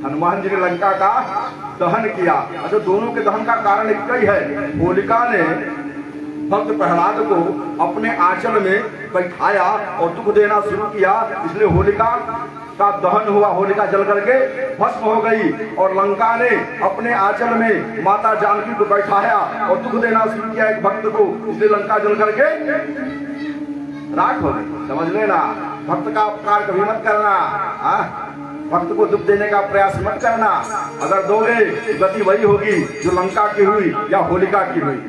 हनुमान जी ने लंका का दहन किया। अच्छा, दोनों के दहन का कारण एक ही है। होलिका ने भक्त प्रहलाद को अपने आंचल में बैठाया और दुख देना शुरू किया, इसलिए होलिका का दहन हुआ, होलिका जल करके भस्म हो गई। और लंका ने अपने आंचल में माता जानकी को बैठाया और दुख देना शुरू किया एक भक्त को, इसलिए लंका जल करके राख हो गई। समझ लेना, भक्त का अपकार कभी मत करना, भक्त को दुख देने का प्रयास मत करना। अगर दोगे गति वही होगी जो लंका की हुई या होलिका की हुई।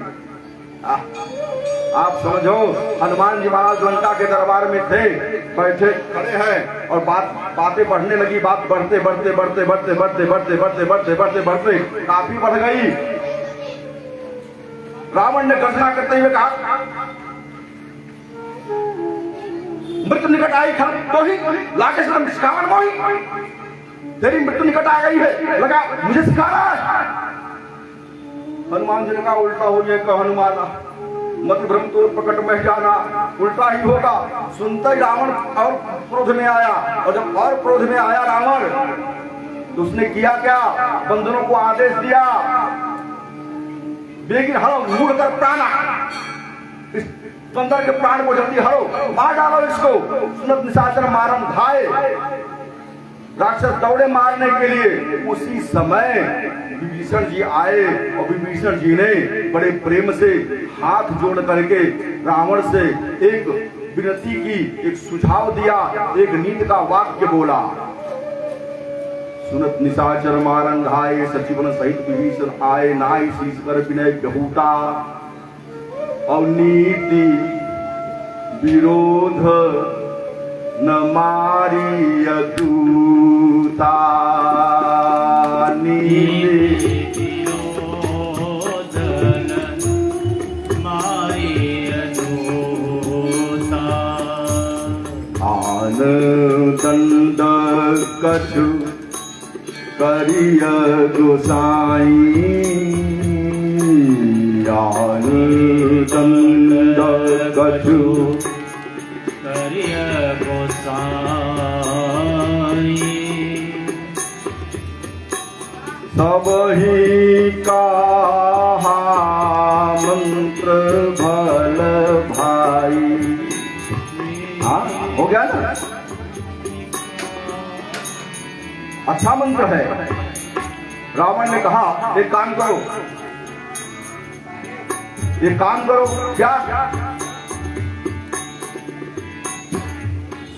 आप समझो, हनुमान जी महाराज लंका के दरबार में थे, बैठे खड़े हैं और बातें बढ़ने लगी। बात बढ़ते बढ़ते बढ़ते बढ़ते बढ़ते बढ़ते बढ़ते बढ़ते बढ़ते बढ़ते काफी बढ़ गई। रावण ने गर्जना करते हुए कहा, मृत्यु निकट आई खल तो ही लाके सिखावन मोही, तेरी मृत्यु निकट आ गई है, लगा मुझे सिखा रहा है। हनुमान जी ने कहा, उल्टा हो जाएगा हनुमाना, मत भ्रम तो प्रकट में जाना, उल्टा ही होगा। सुनते ही रावण और क्रोध में आया, और जब और क्रोध में आया रावण तो उसने किया क्या, बंदरों को आदेश दिया, बेगिन हरो मूढ़ कर प्राणा, इस बंदर के प्राण को जल्दी हरो, मार डालो इसको। सुनत निशाचर मारम घाय, राक्षस दौड़े मारने के लिए। उसी समय विभीषण जी आए और विभीषण जी ने बड़े प्रेम से हाथ जोड़ करके रावण से एक विनती की, एक सुझाव दिया, एक नीति का वाक्य बोला। सुनत निशाचर मारन घाय, सचिवन सहित विभीषण आए, नाई शीश कर विनय बहुता, और नीति विरोध न मारी अदूता, नीति विरोध न मारी अदूता, आन दंड कछु करिय गोसाई, आन दंड कछु करिय गोसाई, सबही कहा मंत्र भल भाई। हाँ, हो गया ना, अच्छा मंत्र है। रावण ने कहा, एक काम करो, एक काम करो, क्या?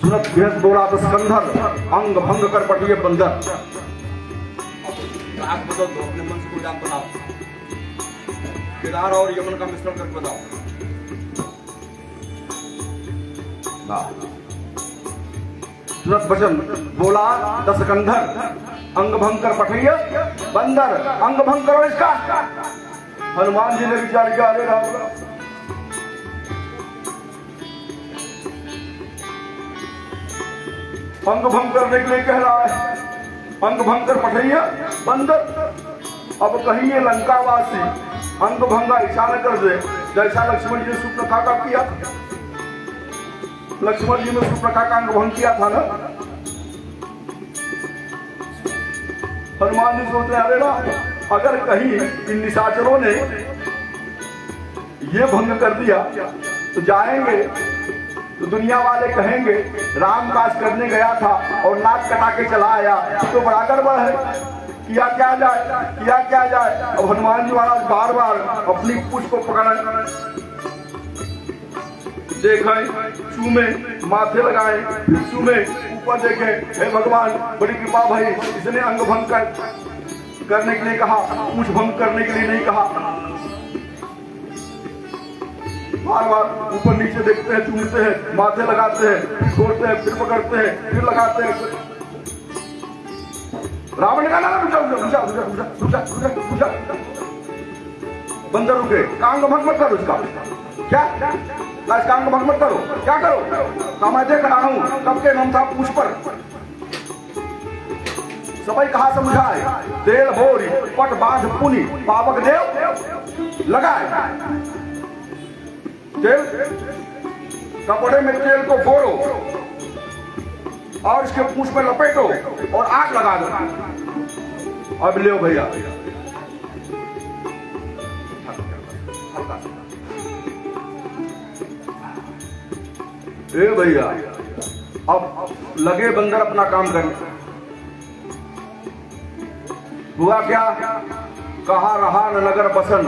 सुनत भेष बोला तो स्कंधर, अंग भंग कर पटिए बंदर। आग बदल दो, अपने मन से कोई जात बनाओ, केदार और यमन का मिश्रण करके बताओ। सुनत वचन बोला दस कंधर, अंग भंग कर पटिए बंदर, अंग भंग करो इसका। हनुमान जी ने विचार किया, अरे राम, अंग भंग करने के लिए कह रहा है, अंग भंग कर पठैया बंदर। अब कहीं ये लंकावासी अंग भंगा ऐसा न कर दे जैसा लक्ष्मण जी ने सुप्रखा का किया। लक्ष्मण जी ने सुप्रखा का अंग भंग किया था ना। हनुमान जी सोचते हैं, अरे ना, अगर कहीं इन निशाचरों ने ये भंग कर दिया तो जाएंगे तो दुनिया वाले कहेंगे राम काज करने गया था और नाक कटा के चला आया, तो बड़ा गड़बड़ है, किया क्या जाए, किया क्या जाए। अब हनुमान जी महाराज बार बार अपनी पूंछ को पकड़े, देखें, चूमे, माथे लगाए, चूमे, ऊपर देखें, हे भगवान बड़ी कृपा भाई, इसने अंग भंग करने के लिए कहा, पूंछ भंग करने के लिए नहीं कहा। बार बार ऊपर नीचे देखते हैं, चूमते हैं, माथे लगाते हैं, छोड़ते हैं, फिर पकड़ते हैं, फिर लगाते हैं। रावण का नाम बंदर रुके, कांग भंग मत करो इसका, क्या कांग भंग मत करो, क्या करो, मैं देख रहा हूं कब के नाम था पूछ पर। सबई कहा समझाए, तेल बोरी पट बांध पुनि, पावक देव लगाए। तेल, कपड़े में तेल को बोरो, और इसके पूंछ में लपेटो और आग लगा दो। अब ले भैया, ए भैया, अब लगे बंदर अपना काम करने। हुआ क्या? कहा रहा न नगर बसन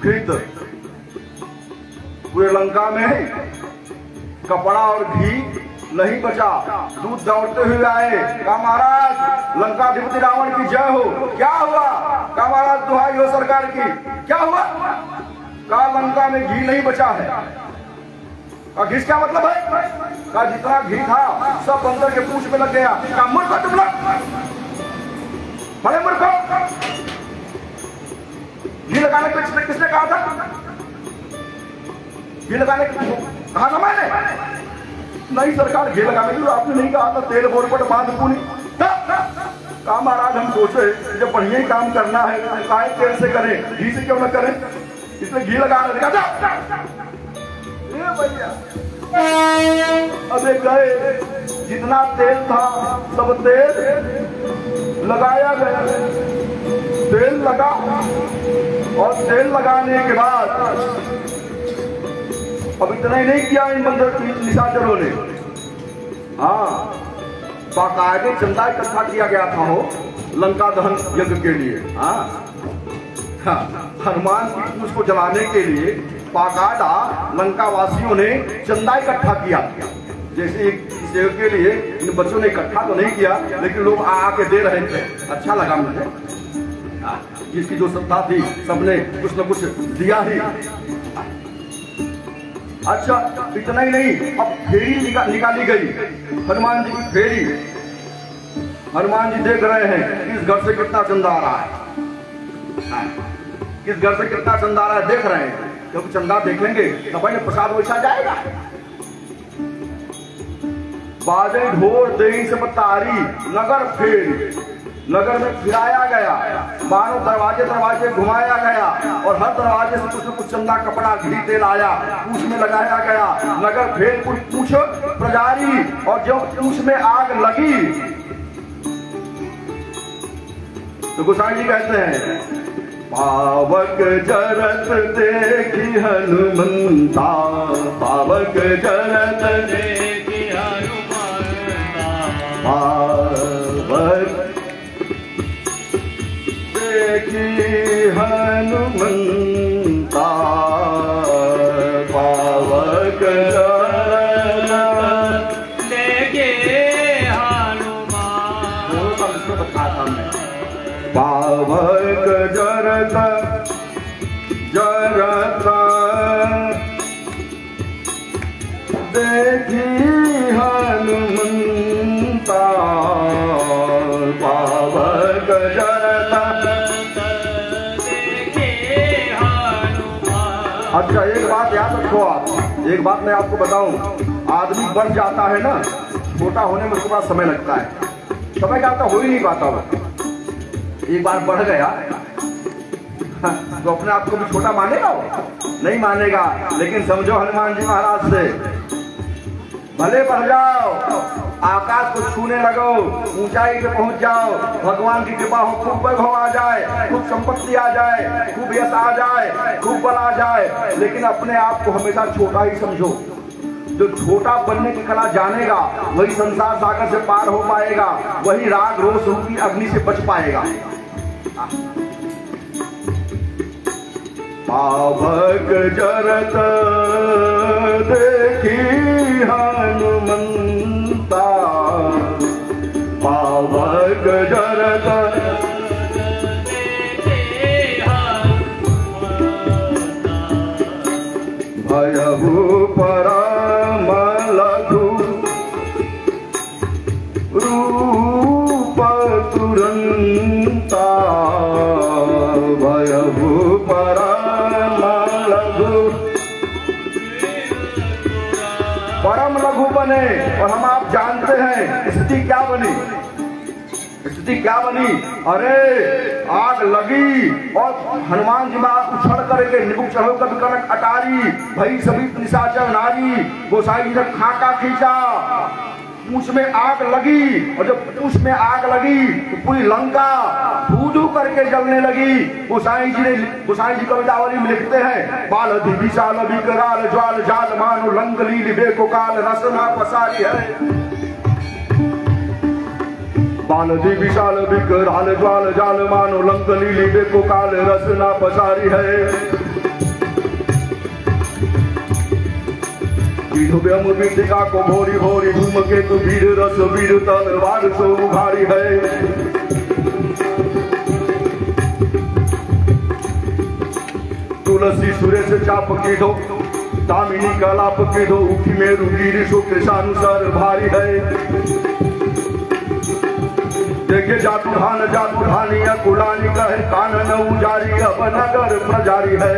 कृत, पूरे लंका में कपड़ा और घी नहीं बचा। दूध दौड़ते हुए आए, कहा महाराज लंकाधिपति रावण की जय हो। क्या हुआ? कहा महाराज दुहाई हो सरकार की। क्या हुआ? कहा लंका में घी नहीं बचा है। कहा घी क्या मतलब है? कहा जितना घी था सब बंदर के पूंछ में लग गया। कहा मूर्ख तुम लोग, बड़े मूर्ख हो। घी लगाने को किसने कहा था? घी लगाने को कहा था मैंने? नहीं सरकार, घी लगाने की आपने नहीं कहा था। तेल बोल पर बांध पूरी। कहा महाराज हम सोचे जब बढ़िया ही काम करना है काहे तेल से करें, घी से क्यों न करें, इसमें घी लगा भैया। अबे गए, जितना तेल था सब तेल लगाया गया। तेल लगा और तेल लगाने के बाद अब इतना ही नहीं किया इन बंदर निशाचरों ने। हाँ, बाकायदे चंदा इकट्ठा किया गया था हो लंका दहन यज्ञ के लिए। हाँ, हनुमान की पूंछ को जलाने के लिए बाकायदा लंका वासियों ने चंदा इकट्ठा किया। जैसे सेव के लिए इन बच्चों ने इकट्ठा तो नहीं किया, लेकिन लोग आके दे रहे थे। अच्छा लगा मुझे। जिसकी जो सत्ता थी सबने कुछ न कुछ दिया ही। अच्छा, इतना ही नहीं, अब फेरी निकाली गई, हनुमान जी की फेरी। हनुमान जी देख रहे हैं किस घर से कितना चंदा आ रहा है, किस घर से कितना चंदा आ रहा है देख रहे हैं, क्योंकि चंदा देखेंगे तो भाई प्रसाद वैसा जाएगा। बाजे ढोल देही से बतारी नगर फेरी, नगर में फिराया गया, मानो दरवाजे दरवाजे घुमाया गया और हर दरवाजे से कुछ न कुछ चंदा कपड़ा घी तेल आया, पूछ में लगाया गया। नगर फेर कुछ पूछ प्रजारी, और जब पूछ में आग लगी तो गोसाई जी कहते हैं पावक जरत देखी हनुमंता, पावक जरत देखी हनुमंता, पावक देखी हनुमंता, पावक जरत देखी हनुमान। पावक जरत जरत देखी हनुमंता, पावक जरत देखी हनुमान। अच्छा, एक बात याद रखो आप, एक बात मैं आपको बताऊं, आदमी बढ़ जाता है ना, छोटा होने में उसके बाद समय लगता है, समय क्या हो ही नहीं पाता वो। एक बार बढ़ गया तो अपने आप को भी छोटा मानेगा वो? नहीं मानेगा। लेकिन समझो हनुमान जी महाराज से भले बढ़ जाओ, आकाश को छूने लगो, ऊंचाई पे पहुंच जाओ, भगवान की कृपा हो, खूब वैभव आ जाए, खूब संपत्ति आ जाए, खूब यश आ जाए, खूब बल आ जाए, लेकिन अपने आप को हमेशा छोटा ही समझो। जो छोटा बनने की कला जानेगा वही संसार सागर से पार हो पाएगा, वही राग रोष रूपी अग्नि से बच पाएगा। पावक जरत देखी हनुमंता, पावक जरत देखी हनुमंता, भयहु परम लघु रूप तुरंता, भयहु परम लघु, परम लघु बने। और हम आप जानते हैं स्थिति क्या बनी, स्थिति क्या बनी? अरे आग लगी और हनुमान जी महाराज उछल करके निबुक चढ़ो कद कनक अटारी, भई सभी निशाचर नारी, गोसाई जी ने खाका खींचा, पूंछ में आग लगी, और जब पूंछ में आग लगी तो पूरी लंका धू करके जलने लगी। गोसाई जी कवितावली में लिखते हैं, बाल दी विशाल विकराल ज्वाल जाल मानो लंग लील बेको काल रसना पसारी है। बाल दी विशाल विकराल ज्वाल जाल मानो लंग लील बेको काल रसना पसारी है। विधिका को भोरी भोरी घूम के तू वीर रस वीर तलवार सो उघारी है। तुलसी सुरेश चाप की दो दामिनी कलाप की दो उठी मेरु गिरी सो कृषानुसार भारी है। देखे जातु धानी कुलानी कहे कानन उजारी अब नगर प्रजारी है।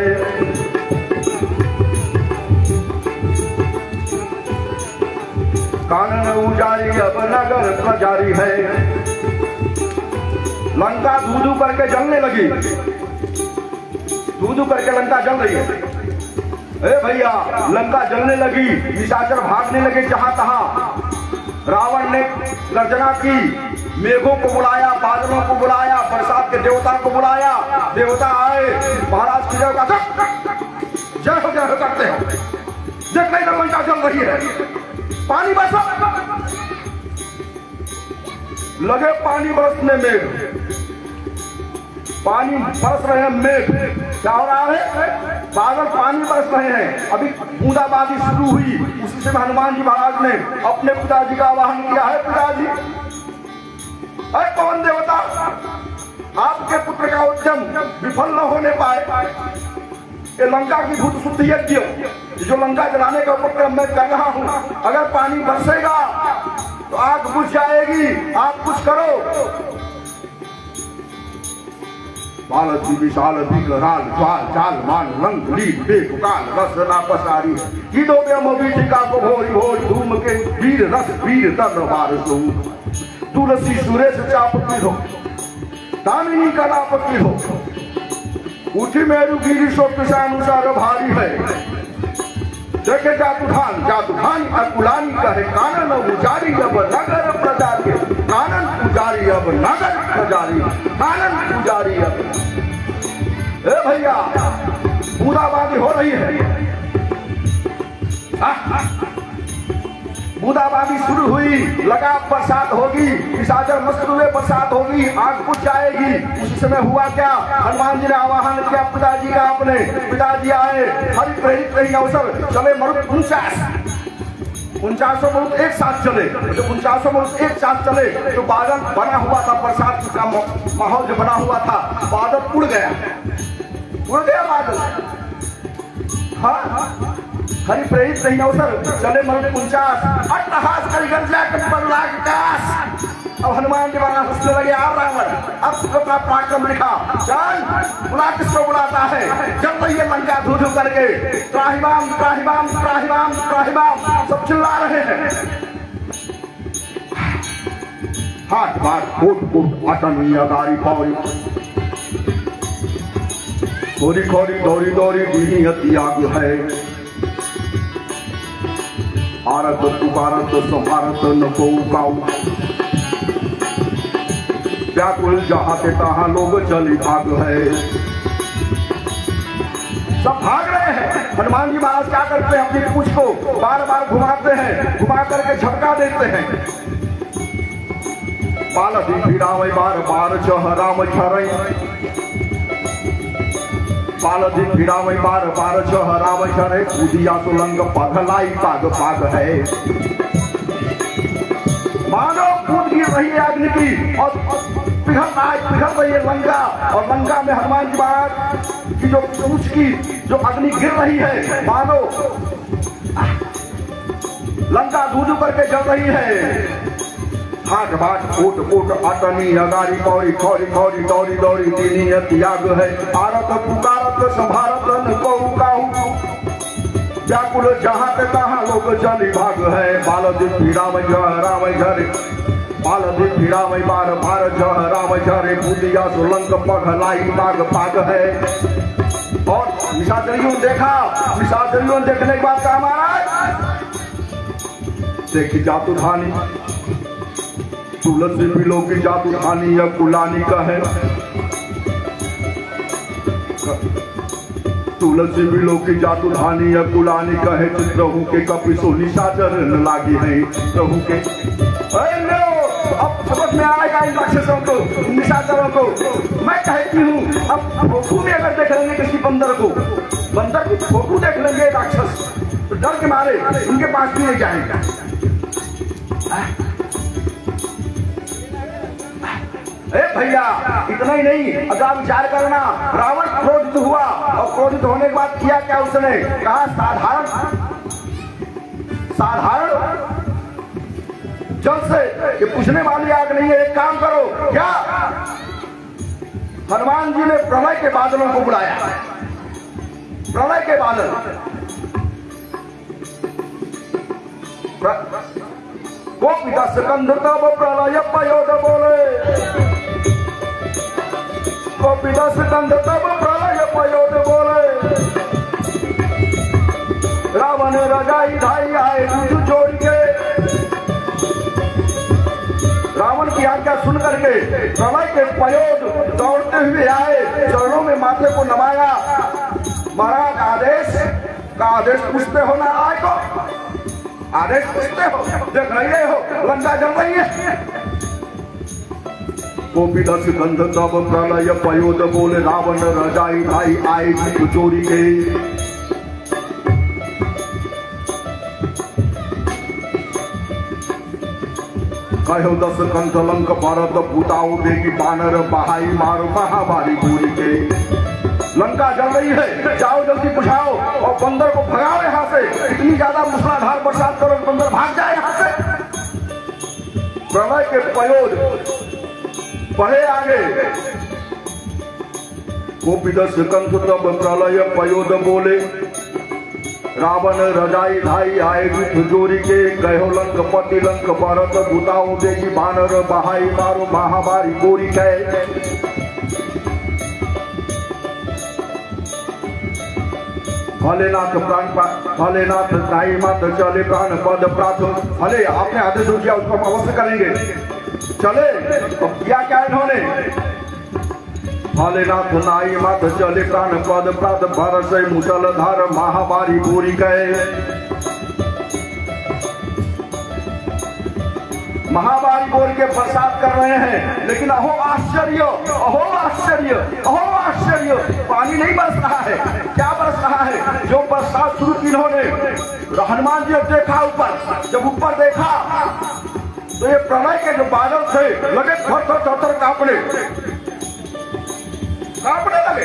कानन उजारी अब नगर प्रजारी है। लंका धू करके जलने लगी, धू करके लंका जल रही है। ए भैया, लंका जलने लगी, निशाचर भागने लगे जहां तहां। रावण ने गर्जना की, मेघों को बुलाया, बादलों को बुलाया, बरसात के देवता को बुलाया। देवता आए, महाराज की जय हो करते हो। देख नहीं तो लंका जल रही है, पानी बरसा लगे, पानी बरसने में, पानी बरस रहे हैं। मेघ क्या हो रहा है? बादल पानी बरस रहे हैं। अभी बूंदाबांदी शुरू हुई, उसी से हनुमान जी महाराज ने अपने पिताजी का आवाहन किया है। पिताजी, अरे पवन देवता, आपके पुत्र का उद्यम विफल न होने पाए, ये लंका की भूत शुद्धि यज्ञ जो लंका जलाने का उपक्रम मैं कर रहा हूं, अगर पानी बरसेगा तो आग बुझ जाएगी, आप कुछ करो। बालती विशाल विकराल ज्वाल जाल मान लंग लील बेकुकाल रसना पसारी। गिदो बेम बीजिका को भोरी भोरी धूम के वीर रस वीर तलवार सो। तुलसी सुरेश चाप की हो दामिनी कलाप की हो उठी मेरु गिरी सो कृषानुसार भारी है। देखे जातुधान अकुलानी कहे कानन उजारी अब नगर प्रजारी। कानन उजारी अब नगर प्रजारी, कानन उजारी अब। ए भैया, बूंदाबांदी हो रही है। बूंदाबांदी शुरू हुई, लगा बरसात होगी, निशाचर मस्त हुए, बरसात होगी, आग बुझ जाएगी। उसी समय हुआ क्या, हनुमान जी ने आवाहन किया पिताजी का अपने। पिताजी आए, हरि प्रेरित रही अवसर चले मरुत 49 मरुत एक साथ चले। जब 49 मरुत एक साथ चले तो बादल बना हुआ था, बरसात का माहौल जो बना हुआ था, बादल उड़ गया बादल। हाँ, हरि प्रेरित नहीं अवसर चले मरुत 49 अट्टहास करिगर जाकर पर लाग कास। अब हनुमान जी महाराज हंसने लगे, आ रावण अब अपना पराक्रम दिखा, चल बुला, किसको बुलाता है? जल रही है लंका धू करके, त्राहिमाम त्राहिमाम त्राहिमाम त्राहिमाम सब चिल्ला रहे हैं। हाथ बात फूट अटनी अगारी पौड़ी खोरी खोरी दौरी दौरी दीनी हत्याग है। आरत पुकारत संहारत न को काऊ, व्याकुल जहां से तहां लोग चली भाग है। सब भाग रहे हैं। हनुमान जी महाराज क्या करते हैं, अपनी पूंछ को बार बार घुमाते हैं, घुमा करके झटका देते हैं। बालदी भिड़ावे बार बार चह राम छरई, बालदी भिड़ावे बार बार चह राम छरई। कूदिया सुलंग पगलाई पाग पाग है। मानो कूद गिर रही है अग्नि की और पिघल रही है लंका, और लंका में हनुमान जी महाराज की जो पूंछ की जो अग्नि गिर रही है, मानो लंका दूध करके जल रही है। हाथ बाट कोट अटनी अगारी कौरी खौरी खौरी दौरी दौरी दीनी त्याग है। आरत पुकारत संभारत न को काहू, व्याकुल जहां ते तहां लोग चली भाग है। बालदी पीड़ा में राम झरे, बालदी पीड़ा में बार बार जह राम झरे। बुदिया सुलंक पगलाई पाग पाग है। और निशाचरियों देखा, निशाचरियों देखने के बाद कहा महाराज देखी जातु धानी तुलसी बिलो की जातु धानी या कुलानी का है। तुलसी बिलो की जातु धानी या कुलानी का है। चित्रहू के कपि सो निशाचर न लागी है प्रभु के। अब समझ में आएगा इन राक्षसों को, निशाचरों को। मैं कहती हूँ अब फोटो में अगर देख लेंगे किसी बंदर को, बंदर की फोटो देख लेंगे राक्षस तो डर के मारे उनके पास भी नहीं जाएगा। भैया इतना ही नहीं, अगर विचार करना, रावण क्रोधित हुआ और क्रोधित होने के बाद किया क्या उसने? कहा साधारण जल से ये पूछने वाली आग नहीं है। एक काम करो, क्या हनुमान जी ने प्रलय के बादलों को बुलाया। प्रलय के बादल गोपी दस कंध तब प्रलय पयोद बोले। गोपी दस कंध तब प्रलय पयोद बोले। रावण रजाई ढाई आए दूध जोड़ के। रावण की आज्ञा सुन करके प्रलय के पयोद दौड़ते हुए आए, चरणों में माथे को नमाया। महाराज आदेश पूछते हो ना? आए को आदेश पूछते हो? देख रहे हो लंका जल रही है। गोपी दस कंध तब प्रलय पयोद बोले। रावण रजाई ढाई आए दूध चोरी के। कहो दस कंठ लंक भरत भूताओ देगी बानर बहाई मारो महाबारी पूरी के। लंका जल रही है, जाओ जल्दी बुझाओ और बंदर को भगाओ यहाँ से। इतनी ज्यादा मूसलाधार बरसात करो बंदर भाग जाए यहाँ से। प्रलय के पयोद बढ़े आगे। गोपी दस कंठ तब प्रलय पयोद बोले। रावण रजाई ढाई आए दूध जोरी के। कहो लंकपति लंक भरत भूताओ देगी बानर बहाई मारो महाबारी गोरी के। भलेनाथ भलेनाथ नाई मात चले प्राण पद प्राथ। भले आपने आदेश दिया उसको हम अवश्य करेंगे। चले तो किया क्या इन्होंने? भलेनाथ नाई मात चले प्राण पद प्रात। भरस मुसलधार महाबारी बोरी गए। महाबारी बोल के बरसात कर रहे हैं, लेकिन अहो आश्चर्य, अहो आश्चर्य, अहो आश्चर्य, पानी नहीं बरस रहा है। क्या बरस रहा है? जो बरसात शुरू की इन्होंने, हनुमान जी ने देखा ऊपर, जब ऊपर देखा तो ये प्रलय के जो बादल थे लगे थर कांपने लगे।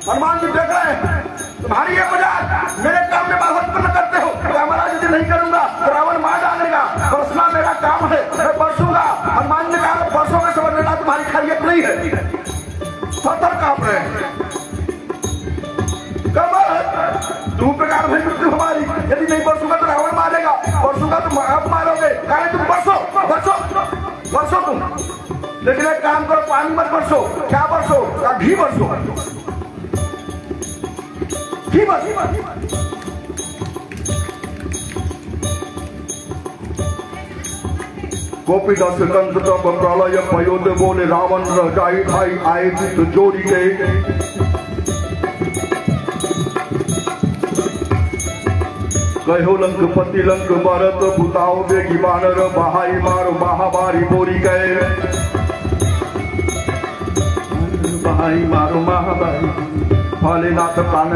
हनुमान जी देख रहे हैं तुम्हारी ये मजाक, मेरे काम में बाधा उत्पन्न करते हो। महाराज जी नहीं करूंगा तो रावण मार डालेगा, बरसना मेरा काम है, मैं बरसूंगा। हनुमान ने कहा बरसों में समझ लेना तुम्हारी खैरियत नहीं है। थर कांप रहे हैं। तू प्रकार भाई मृत्यु हमारी, यदि नहीं बरसूंगा तो रावण मारेगा, बरसूंगा तो आप मारोगे। कहा तुम बरसो बरसो बरसो तुम, लेकिन एक काम करो, पानी मत बरसो। क्या बरसो? घी बरसो, घी बरसो। गोपी दस कंठ तब प्रलय पयोद बोले। रावण रजाई ढाई आए दूध जोड़ी के। कहो लंकपति लंक भरत भूताओ बेगी बानर बहाई मारो महाबारी बोरी गए। बहाई मारो महाबारी। भलेनाथ प्राण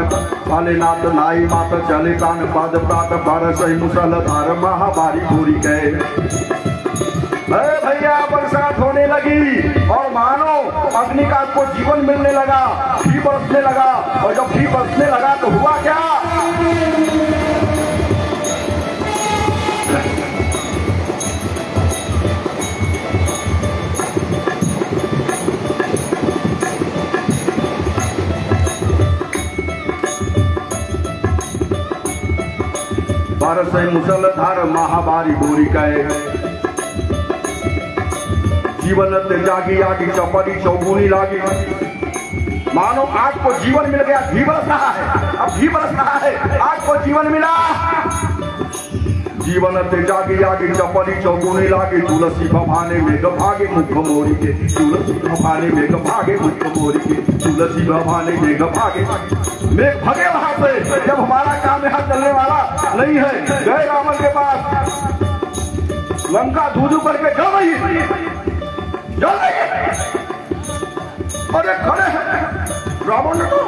भलेनाथ नाई मात चले प्राण पद प्रात। बरस मुसलधार महाबारी बोरी गए। भैया बरसात होने लगी और मानो अग्नि का आपको जीवन मिलने लगा, घी बरसने लगा। और जब घी बरसने लगा तो हुआ क्या? बरस मुसलधार महाबारी बोरी गए। जीवन जागी आगी चौपड़ी चौगुनी लागी। मानो आग को जीवन मिल गया, घी बरस रहा है। अब घी बरस रहा है, आग को जीवन मिला। जीवन ते जागे आगे चपली चौगुने लागे तुलसी भवाने मेघ भागे मुख मोरी के तुलसी भवाने मेघ भागे मुख मोरी के तुलसी भवाने मेघ भागे मेघ भगे वहां पे जब हमारा काम यहाँ चलने वाला नहीं है। गए रावण के पास, लंका दूध करके जल रही अरे खड़े हैं रावण ने तो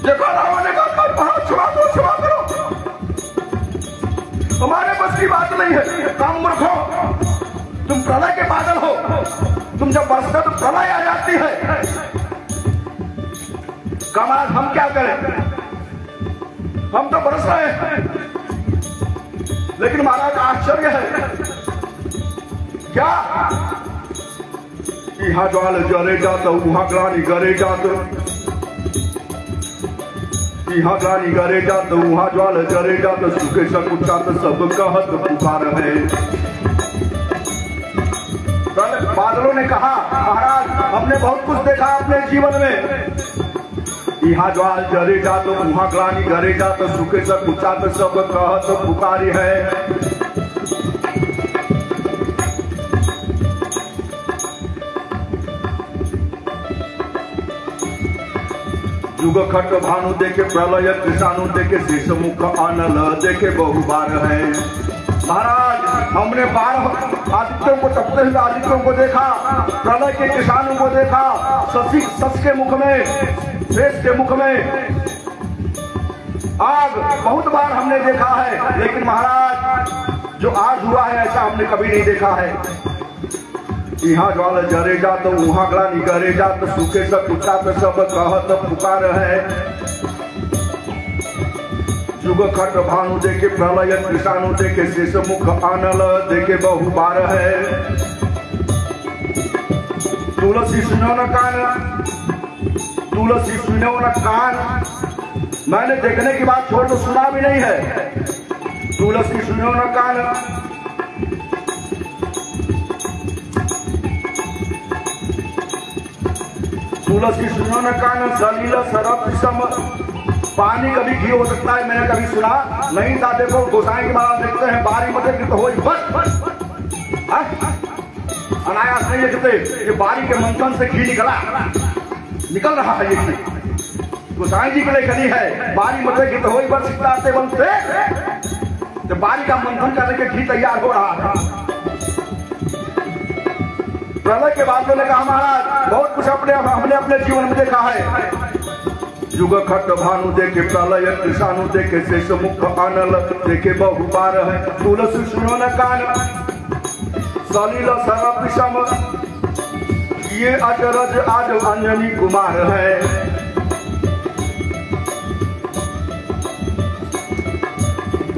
देखो, रावण ने कहा छुड़ा करो, हमारे बस की बात नहीं है। काम मूर्ख हो तुम, प्रलय के बादल हो तुम, जब बरसते तो प्रलय आ जाती है। कमाल हम क्या करें, हम तो बरस रहे हैं। लेकिन महाराज आश्चर्य है क्या, यहाँ ज्वाल जले जात वहां ग्लानि गरे जात, यहाँ ग्लानि गरे जात वहां ज्वाल जरे जात, सुखे सकुचात सब कहत पुकार है। बादलों ने कहा महाराज हमने बहुत कुछ देखा अपने जीवन में, यहाँ ज्वाल जरे जात वहां ग्लानि गरे जात, सुखे सकुचात सब कहत पुकारी है। युग खट भानु देखे प्रलय कृषाणु देखे शेष मुख आनल देखे बहु बार है। महाराज हमने 12 आदित्यों को तपते हुए आदित्यों को देखा, प्रलय के किसानों को देखा, सस के मुख में, शेष के मुख में आग बहुत बार हमने देखा है। लेकिन महाराज जो आज हुआ है ऐसा हमने कभी नहीं देखा है। यहाँ ज्वाल जरे जात वहां ग्लानि गरे जात, सुखे सकुचात सब कहत पुकार है। युग खट भानु देखे प्रलय कृषाणु देखे शेष मुख आनल देखे बहु बार है। तुलसी सुनो न कान, तुलसी सुनो न कान, मैंने देखने की बात छोड़ तो सुना भी नहीं है। तुलसी सुनो न कान, तुलसी सुनो न कान, सलील सरप सम, पानी कभी घी हो सकता है, मैंने कभी सुना नहीं था। देखो गोसाई की बात देखते हैं, बारी मत तो हो बस अनायास नहीं देखते, ये बारी के मंथन से घी निकल रहा है। ये गोसाई जी के लिए कही है, बारी मत तो हो बस सिताते बनते, तो बारी का मंथन करने के घी तैयार हो रहा है। प्रलय के बाद ने कहा महाराज बहुत कुछ हमने अपने जीवन में देखा है। युग खट भानु देखे प्रलय कृषाणु देखे शेष मुख आनल देखे बहु बार है। तुलसी सुनो न कान, सलील सरप सम, ये अजरज आज अंजनी कुमार है।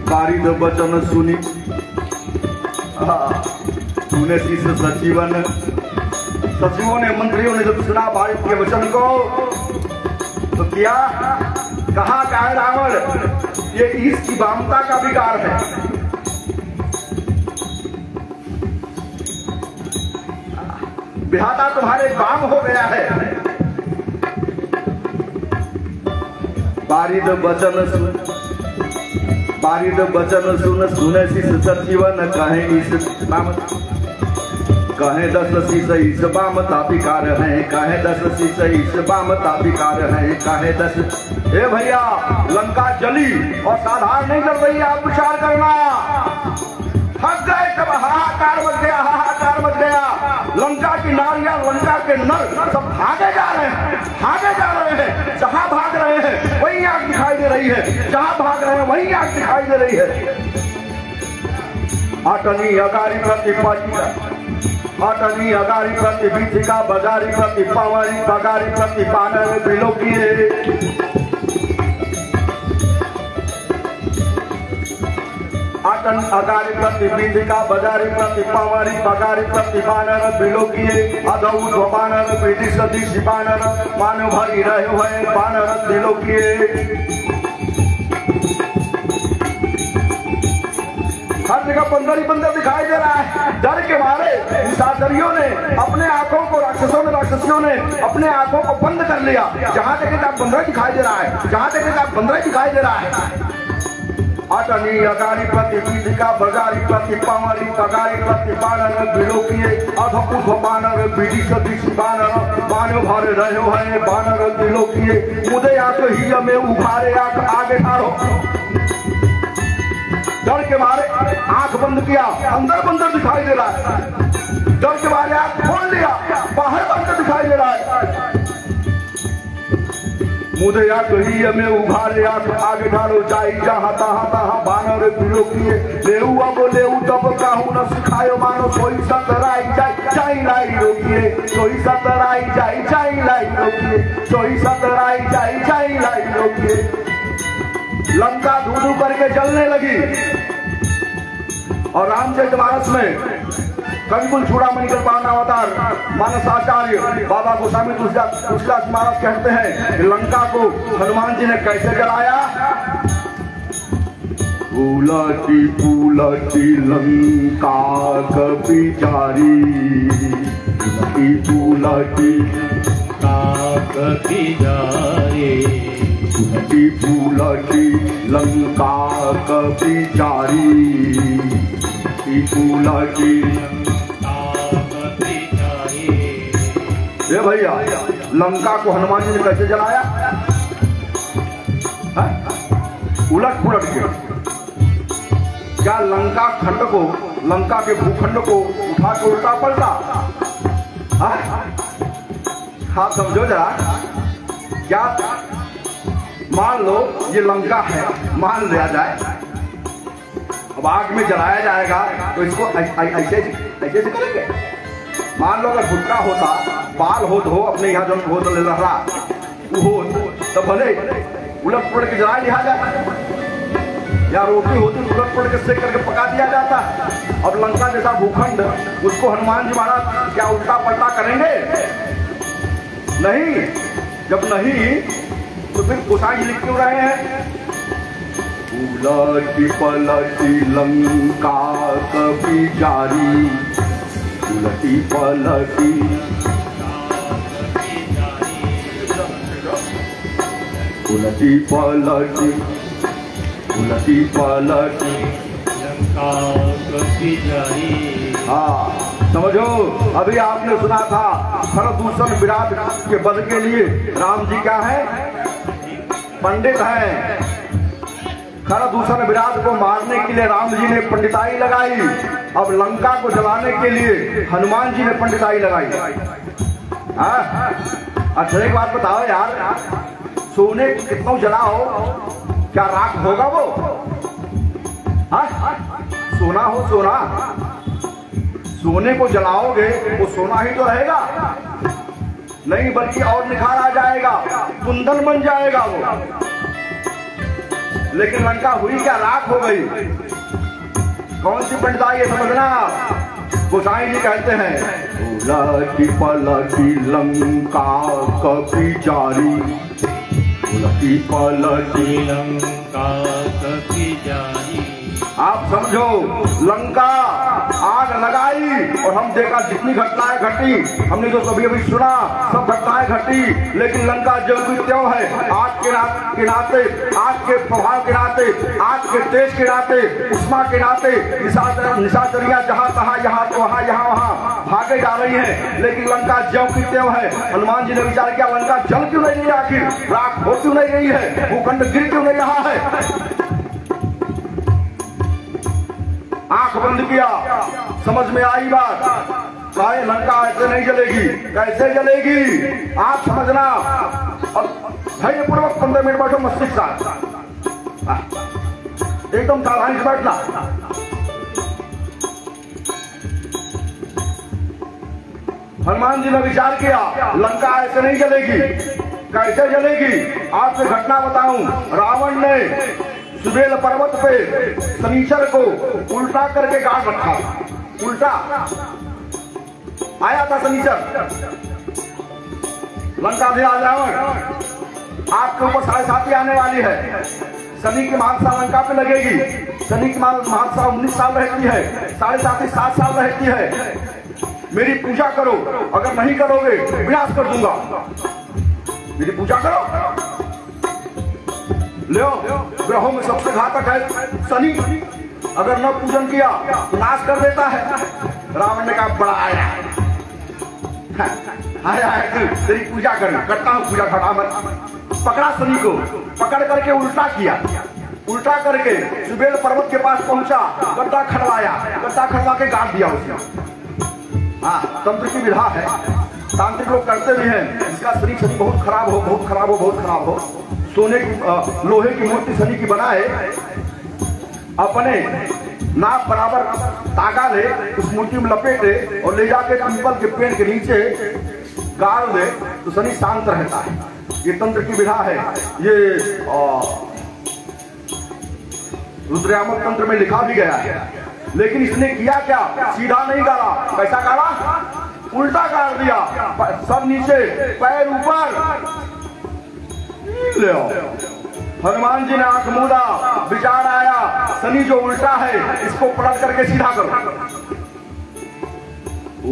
बारिद वचन सुनी तूने शीश सचिवन, सचिवों ने मंत्रियों ने जब सुना भारत के वचन को तो क्या कहा है रावण, ये इसकी वामता का विकार है। विधाता तुम्हारे वाम हो गया है। बारिद वचन सुन, बारिद वचन सुन, सुने शीश सचिवन कहे इस कहे 10 शीश इस बामता विकार है, कहे 10 शीश इस बामता विकार है, कहे 10। हे भैया लंका जली और साधारण नहीं कर रही, आप विचार करना। थक गए तब हाहाकार मच गया, हाहाकार मच गया। लंका की नारियां, लंका के नर सब भागे जा रहे हैं, भागे जा रहे हैं। जहां भाग रहे हैं वहीं आग दिखाई दे रही है, जहां भाग रहे हैं वहीं आग दिखाई दे रही है। अटनी अगारी प्रति अटनी अगारी प्रति बीथिका बजारी प्रति पवारी बगारी प्रति पानर बिलोकिए। अटन अगारी प्रति बीथिका बजारी प्रति पवारी बगारी प्रति पानर बिलोकिए। अदौध बानर विधि सदी बानर मानव भरी रहे हुए बानर बिलोकिए। हर जगह बंदर ही बंदर दिखाई दे रहा है। डर के मारे सादरियों ने अपने आंखों को, राक्षसियों ने अपने आंखों को बंद कर लिया। जहां देखे आप बंदर दिखाई दे रहा है, जहां देखे आप बंदर दिखाई दे रहा है। अटनी अगारी प्रति पीठिका बगारी प्रति पावरी पगारी प्रति बानर बिलोकिए अधपुध बानर विदिश दिशि बानर बानो भरे रहो है बानर बिलोकिए मुदे आक ही में उभारे आक आगे ठाड़ो। डर के मारे आंख बंद किया, अंदर बंदर दिखाई दे रहा है। डर के मारे आंख खोल लिया, बाहर बंदर दिखाई दे रहा है। मुझे या कही में उभारे आंख आगे ढालो जाई जहाँ तहाँ तहाँ बानर बिलोकिए लेऊ अब लेऊ तब काहू न सिखायो मानो सोई सतराई जाई लाई रोकिए सोई सतराई जाई लाई रोकिए सोई सतराई जाई लाई रोकिए। लंका धू करके जलने लगी और रामचरितमानस में कविकुल चूड़ामणि कृपाण अवतार मानस आचार्य बाबा गोस्वामी तुलसीदास महाराज कहते हैं कि लंका को हनुमान जी ने कैसे जलाया। फूलती फूलती लंका कपि जारी फूलती कपि जारी फूलती फूलती लंका कपि जारी फूलती। ये भैया लंका को हनुमान जी ने कैसे जलाया? उलट पुलट के। क्या लंका खंड को, लंका के भूखंड को उठा के उल्टा पलटा? हाँ समझो जरा। क्या मान लो ये लंका है, मान लिया जाए, अब आग में जलाया जाएगा तो इसको ऐसे ऐसे करेंगे। मान लो अगर भुट्टा होता, बाल हो तो अपने यहाँ जो हो तो ले रहा वो हो तो भले उलट पुलट के जला लिया जाता, या रोटी होती उलट पुलट के सेक करके पका दिया जाता। अब लंका जैसा भूखंड उसको हनुमान जी महाराज क्या उल्टा पलटा करेंगे? नहीं। जब नहीं तो फिर गोसाई लिख क्यों रहे हैं? उलटी पलटी लंका कपि जारी उलटी पलटी उलटी पलटी उलटी पलटी लंका कपि जारी। हाँ समझो। अभी आपने सुना था खरदूषण विराट के वध के लिए राम जी क्या है? पंडित हैं। खरदूषण विराट को मारने के लिए राम जी ने पंडिताई लगाई, अब लंका को जलाने के लिए हनुमान जी ने पंडिताई लगाई। अच्छा एक बात बताओ यार, सोने कितना जलाओ क्या राख होगा वो? सोना हो सोना, सोने को जलाओगे वो सोना ही तो रहेगा, नहीं बल्कि और निखार आ जाएगा, कुंदन बन जाएगा वो। लेकिन लंका हुई क्या? राख हो गई। कौन सी पंडिताई है समझना? गोसाई जी कहते हैं उलटी पलटी लंका कपि जारी उलटी पलटी लंका कपि जारी। आप समझो, लंका आग लगाई और हम देखा जितनी घटनाएं घटी, हमने जो कभी अभी सुना सब घटनाएं घटी, लेकिन लंका जो भी त्यों है आग के नाते, आग के प्रभाव के नाते, आग के तेज के नाते, उष्मा के नाते निशाचरियां जहां तहां यहाँ तो वहां यहाँ वहां भागे जा रही हैं, लेकिन लंका ज्यों की त्यों है। हनुमान जी ने विचार किया लंका जल क्यों नहीं रही, आखिर राख हो क्यों नहीं रही है, भूखंड गिर क्यों नहीं रहा है? आंख बंद किया, समझ में आई बात। सारे लंका ऐसे नहीं जलेगी। कैसे जलेगी आप समझना। और धैर्य पूर्वक 15 मिनट बैठो, मस्तिष्क साथ एकदम सावधानी से बैठना। हनुमान जी ने विचार किया लंका ऐसे नहीं जलेगी। कैसे जलेगी आपसे घटना बताऊं। रावण ने सुबेल पर्वत पे शनीचर को उल्टा करके गाड़ रखा। उल्टा आया था शनीचर, लंका भी आज रावण आपके ऊपर 7.5 आने वाली है। शनि की महादशा लंका पे लगेगी। शनि की महादशा 19 साल रहती है, 7.5 7 साल रहती है। मेरी पूजा करो, अगर नहीं करोगे विनाश कर दूंगा। मेरी पूजा करो। लो ग्रहों में सबसे घातक है शनि, अगर न पूजन किया तो नाश कर देता है। रावण ने कहा बड़ा आया आया है तेरी पूजा करता हूँ पूजा खड़ा मत। पकड़ा शनि को, पकड़ करके उल्टा किया, उल्टा करके सुबेल पर्वत के पास पहुंचा, गड्ढा खड़वाया, गड्ढा खड़वा के गाड़ दिया उसने। हाँ, तंत्र की विधा है, तांत्रिक लोग करते भी हैं। इसका शनि शनि बहुत खराब हो, बहुत खराब हो, बहुत खराब हो। सोने की लोहे की मूर्ति शनि की बनाए, अपने नाक बराबर तागा ले, उस मूर्ति में लपेटे और ले जाके पीपल के पेड़ के नीचे गाड़ दे तो शनि शांत रहता है। ये तंत्र की विधा है। ये रुद्रयामक तंत्र में लिखा भी गया है। लेकिन इसने किया क्या? सीधा नहीं गाड़ा, कैसा गाड़ा? उल्टा गाड़ दिया, सब नीचे पैर ऊपर। ले हनुमान जी ने आंख मूंदा, विचार आया शनि जो उल्टा है इसको पलट करके सीधा करो।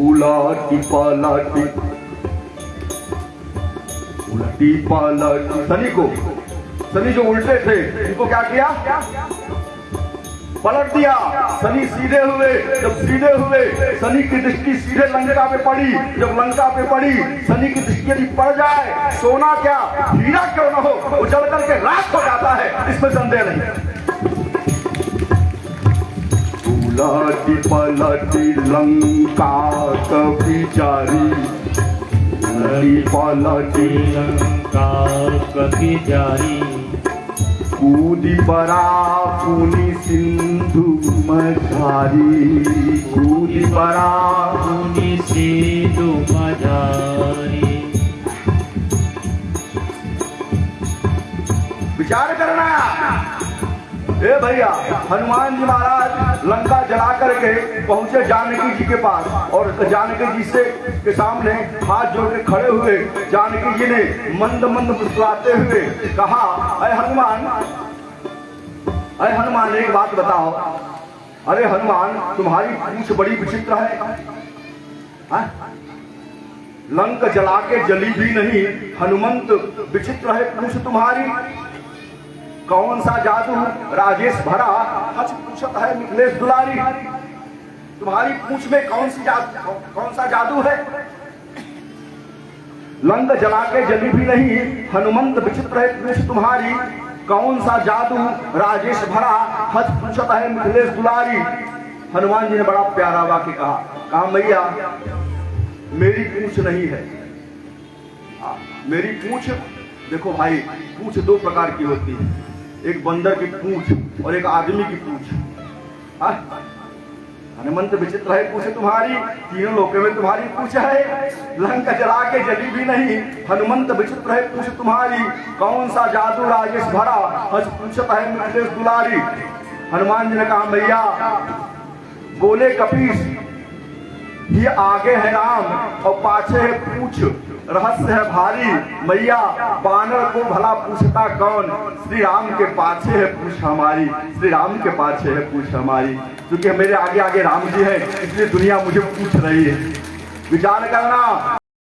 उलटी पलटी उलटी पलटी शनि जो उल्टे थे इनको क्या किया? पलट दिया। शनि सीधे हुए, जब सीधे हुए शनि की दृष्टि सीधे लंका पे पड़ी। जब लंका पे पड़ी शनि की दृष्टि यदि पड़ जाए, सोना क्या हीरा क्यों न हो, वो जल करके राख हो जाता है, इसमें संदेह नहीं। उलटी पलटी लंका कभी जारी, उलटी पलटी लंका कभी जारी। कूदी परा पुनि सिंधु मझारी, कूदी परा पुनि सिंधु मझारी। विचार करना। ए भैया, हनुमान जी महाराज लंका जला करके पहुंचे जानकी जी के पास, और जानकी जी से के सामने हाथ जोड़ के खड़े हुए जानकी जी ने मंद मंद मुस्कुराते हुए कहा, अरे हनुमान एक बात बताओ। अरे हनुमान, तुम्हारी पूंछ बड़ी विचित्र है। लंका जला के जली भी नहीं, हनुमंत विचित्र है पूंछ तुम्हारी। कौन सा जादू राजेश भरा हच पूछत है मिथिलेश दुलारी। तुम्हारी पूंछ में कौन सा जादू है? लंका जला के जली भी नहीं, हनुमंत विचित्र है पूंछ तुम्हारी। कौन सा जादू राजेश भरा हच पूछत है मिथिलेश दुलारी। हनुमान जी ने बड़ा प्यारा वाक्य कहा मैया मेरी पूंछ नहीं है। मेरी पूंछ, देखो भाई, पूंछ दो प्रकार की होती है, एक बंदर की पूंछ और एक आदमी की पूंछ। हनुमंत विचित्र है पूंछ तुम्हारी, तीनों लोकों में तुम्हारी पूंछ है। लंका जला के जली भी नहीं, हनुमंत विचित्र है पूंछ तुम्हारी। कौन सा जादू राजेश भरा हज पूछत है मिथिलेश दुलारी। हनुमान जी ने कहा मैया, बोले कपीस ये आगे है राम और पाछे है पूछ, रहस्य है भारी। मैया बानर को भला पूछता कौन, श्री राम के पाछे है पूछ हमारी। श्री राम के पाछे है पूछ हमारी। क्योंकि मेरे आगे आगे राम जी है, इसलिए दुनिया मुझे पूछ रही है। विचार करना।